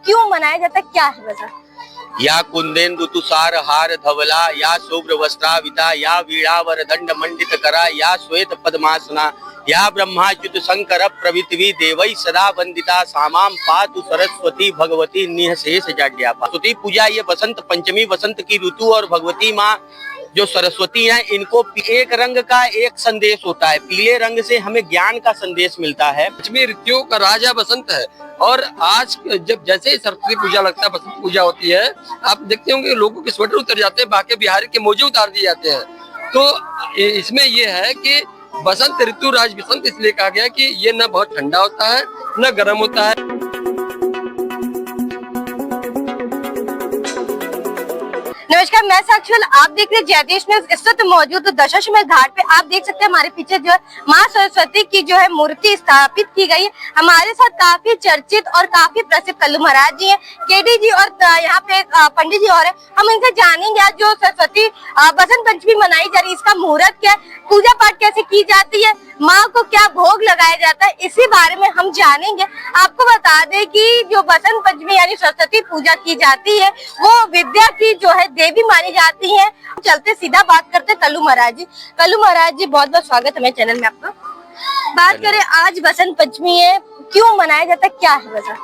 क्यों मनाया जाता है, क्या है वजह? या कुंदेन्दु तुषार हार धवला, या शुभ्र वस्त्राविता, या वीणावर दंड मंडित करा, या श्वेत पद्मासना, या ब्रह्माच्युत शंकर प्रभृति देवै सदा वंदिता, सामाम पातु सरस्वती भगवती निःशेष जाड्यापा। सरस्वती पूजा ये बसंत पंचमी, वसंत की ऋतु और भगवती माँ जो सरस्वती हैं, इनको एक रंग का एक संदेश होता है। पीले रंग से हमें ज्ञान का संदेश मिलता है। पंचमी ऋतुओं का राजा बसंत है और आज जब जैसे ही सरस्वती पूजा लगता है, बसंत पूजा होती है, आप देखते होंगे लोगों के स्वेटर उतर जाते हैं, बाकी बिहारी के मोजे उतार दिए जाते हैं। तो इसमें यह है कि बसंत ऋतु राज बसंत इसलिए कहा गया कि ये न बहुत ठंडा होता है न गर्म होता है। नमस्कार, मैं साक्षी, आप देख रहे हैं जयदेश न्यूज। इस वक्त मौजूद दशाश्वमेध घाट पे। आप देख सकते हैं हमारे पीछे जो है माँ सरस्वती की जो है मूर्ति स्थापित की गई है। हमारे साथ काफी चर्चित और काफी प्रसिद्ध कल्लू महाराज जी हैं, केडी जी और यहाँ पे पंडित जी और है। हम इनसे जानेंगे आज जो सरस्वती बसंत पंचमी मनाई जा रही है, इसका मुहूर्त क्या है, पूजा पाठ कैसे की जाती है, माँ को क्या भोग लगाया जाता है, इसी बारे में हम जानेंगे। आपको बता दें कि जो बसंत पंचमी यानी सरस्वती पूजा की जाती है वो विद्या की जो है देवी मानी जाती है। चलते सीधा बात करते हैं कल्लू महाराज जी। कल्लू महाराज जी, बहुत बहुत स्वागत है मेरे चैनल में आपका। बात करें आज बसंत पंचमी है, क्यों मनाया जाता है, क्या है वजह?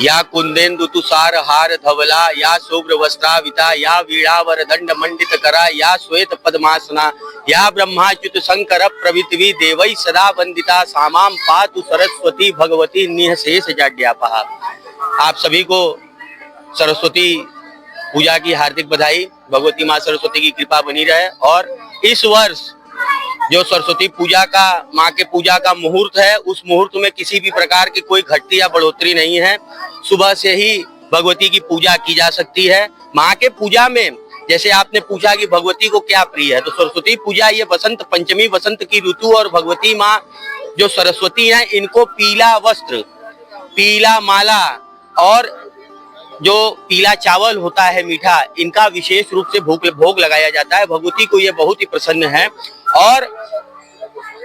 या कुंदेन्दु तुषार हार धवला, या शुभ्र वस्त्राविता, या वीणावर दंड मंडित करा, या श्वेत पद्मासना, या ब्रह्माच्युत शंकर प्रभृति देवै सदा वंदिता, सामाम पातु सरस्वती भगवती निःशेष जाड्यापा। आप सभी को सरस्वती पूजा की हार्दिक बधाई। भगवती माँ सरस्वती की कृपा बनी रहे। और इस वर्ष जो सरस्वती पूजा का माँ के पूजा का मुहूर्त है, उस मुहूर्त में किसी भी प्रकार की कोई घटती या बढ़ोतरी नहीं है। सुबह से ही भगवती की पूजा की जा सकती है। माँ के पूजा में जैसे आपने पूछा कि भगवती को क्या प्रिय है, तो सरस्वती पूजा ये बसंत पंचमी, वसंत की ऋतु और भगवती माँ जो सरस्वती हैं, इनको पीला वस्त्र, पीला माला और जो पीला चावल होता है मीठा, इनका विशेष रूप से भोग लगाया जाता है। भगवती को ये बहुत ही प्रसन्न है। और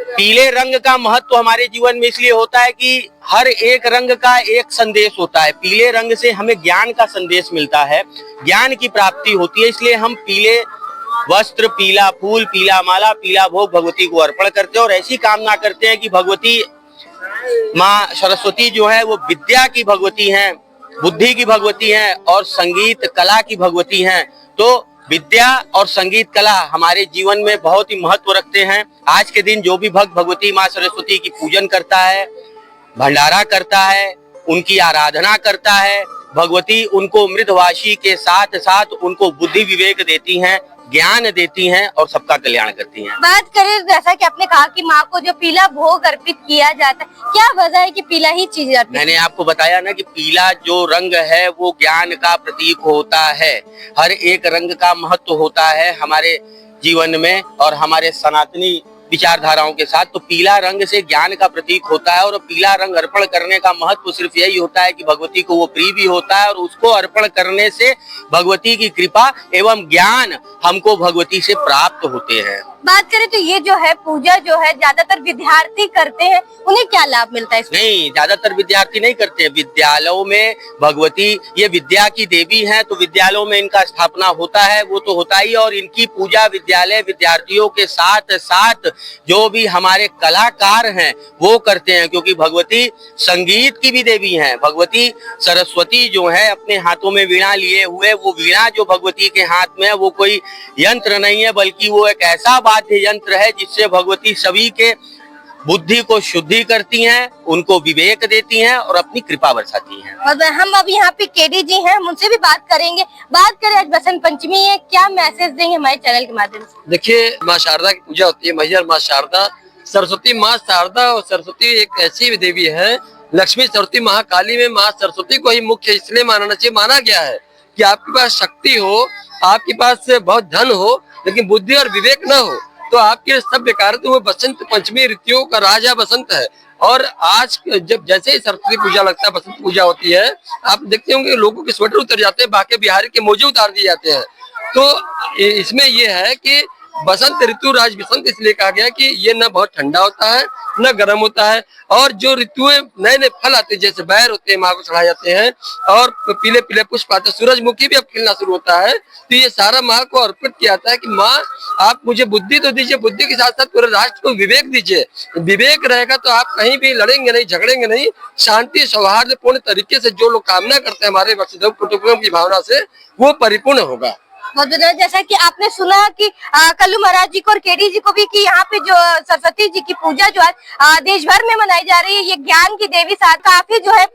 पीले रंग का महत्व हमारे जीवन में इसलिए होता है कि हर एक रंग का एक संदेश होता है। पीले रंग से हमें ज्ञान का संदेश मिलता है, ज्ञान की प्राप्ति होती है। इसलिए हम पीले वस्त्र, पीला फूल, पीला माला, पीला भोग भगवती को अर्पण करते हैं और ऐसी कामना करते हैं कि भगवती माँ सरस्वती जो है वो विद्या की भगवती हैं, बुद्धि की भगवती हैं और संगीत कला की भगवती हैं। तो विद्या और संगीत कला हमारे जीवन में बहुत ही महत्व रखते हैं। आज के दिन जो भी भक्त भगवती माँ सरस्वती की पूजन करता है, भंडारा करता है, उनकी आराधना करता है, भगवती उनको मृदभाषी के साथ साथ उनको बुद्धि विवेक देती हैं, ज्ञान देती हैं और सबका कल्याण करती हैं। बात करें जैसा कि आपने कहा कि माँ को जो पीला भोग अर्पित किया जाता है, क्या वजह है कि पीला ही चीज अर्पित? मैंने आपको बताया ना कि पीला जो रंग है वो ज्ञान का प्रतीक होता है। हर एक रंग का महत्व होता है हमारे जीवन में और हमारे सनातनी विचारधाराओं के साथ। तो पीला रंग से ज्ञान का प्रतीक होता है और पीला रंग अर्पण करने का महत्व सिर्फ यही होता है कि भगवती को वो प्रिय भी होता है और उसको अर्पण करने से भगवती की कृपा एवं ज्ञान हमको भगवती से प्राप्त होते हैं। बात करें तो ये जो है पूजा जो है ज्यादातर विद्यार्थी करते हैं, उन्हें क्या लाभ मिलता है? नहीं, ज्यादातर विद्यार्थी नहीं करते। विद्यालयों में भगवती ये विद्या की देवी हैं, तो विद्यालयों में इनका स्थापना होता है, वो तो होता ही। और इनकी पूजा विद्यालय विद्यार्थियों के साथ साथ जो भी हमारे कलाकार हैं वो करते हैं, क्योंकि भगवती संगीत की भी देवी हैं। भगवती सरस्वती जो है अपने हाथों में वीणा लिए हुए, वो वीणा जो भगवती के हाथ में है वो कोई यंत्र नहीं है, बल्कि वो एक ऐसा वाद्य यंत्र है जिससे भगवती सभी के बुद्धि को शुद्धि करती हैं, उनको विवेक देती हैं और अपनी कृपा बरसाती हैं। और हम अब यहाँ पे केडी जी हैं, उनसे भी बात करेंगे। बात करें आज बसंत पंचमी है, क्या मैसेज देंगे हमारे चैनल के माध्यम से? देखिए, माँ शारदा की पूजा होती है, मैहर माँ शारदा, सरस्वती माँ शारदा। और सरस्वती एक ऐसी देवी है, लक्ष्मी सरस्वती महाकाली में माँ सरस्वती को ही मुख्य इसलिए माना गया है कि आपके पास शक्ति हो, आपके पास बहुत धन हो, लेकिन बुद्धि और विवेक न हो तो आपके सब बेकार। तो वो बसंत पंचमी ऋतुओं का राजा बसंत है। और आज जब जैसे ही सरस्वती पूजा लगता है, बसंत पूजा होती है, आप देखते होंगे लोगों के स्वेटर उतर जाते हैं, बाकी बिहारी के मोजे उतार दिए जाते हैं। तो इसमें यह है कि बसंत ऋतु राज बसंत इसलिए कहा गया कि ये न बहुत ठंडा होता है न गर्म होता है, और जो ऋतुएं नए नए फल आते हैं जैसे बैर होते हैं माँ को चढ़ाए जाते हैं, और पीले पीले पुष्प आते हैं, सूरजमुखी भी अब खिलना शुरू होता है, तो ये सारा माँ को अर्पित किया जाता है कि माँ आप मुझे बुद्धि तो दीजिए, बुद्धि के साथ साथ पूरे राष्ट्र को विवेक दीजिए। विवेक रहेगा तो आप कहीं भी लड़ेंगे नहीं, झगड़ेंगे नहीं, शांति सौहार्द पूर्ण तरीके से जो लोग कामना करते हैं हमारे वसुधैव कुटुंबकम की भावना से, वो परिपूर्ण होगा। बहुत धन्यवाद। जैसा कि आपने सुना कि कल्लू महाराज जी को और केडी जी को भी कि यहाँ पे जो सरस्वती जी की पूजा जो है देश भर में मनाई जा रही है, ये ज्ञान की देवी साथ काफी जो है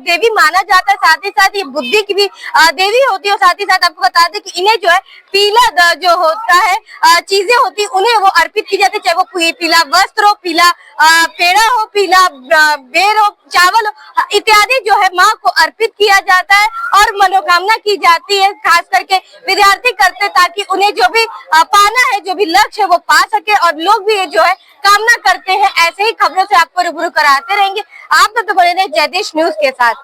देवी माना जाता है, साथ ही साथ ये बुद्धि की भी देवी होती है। और साथ ही साथ आपको बता दें कि इन्हें जो है पीला जो होता है चीजें होती है उन्हें वो अर्पित की जाती है, चाहे वो पीला वस्त्र हो, पीला पेड़ा हो, पीला बेर हो, चावल हो इत्यादि जो है माँ को अर्पित किया जाता है और मनोकामना की जाती है। खास करके विद्यार्थी करते ताकि उन्हें जो भी पाना है, जो भी लक्ष्य है वो पा सके, और लोग भी ये जो है कामना करते हैं। ऐसे ही खबरों से आपको रूबरू कराते रहेंगे। आप तो बने रहे जयदेश न्यूज के साथ।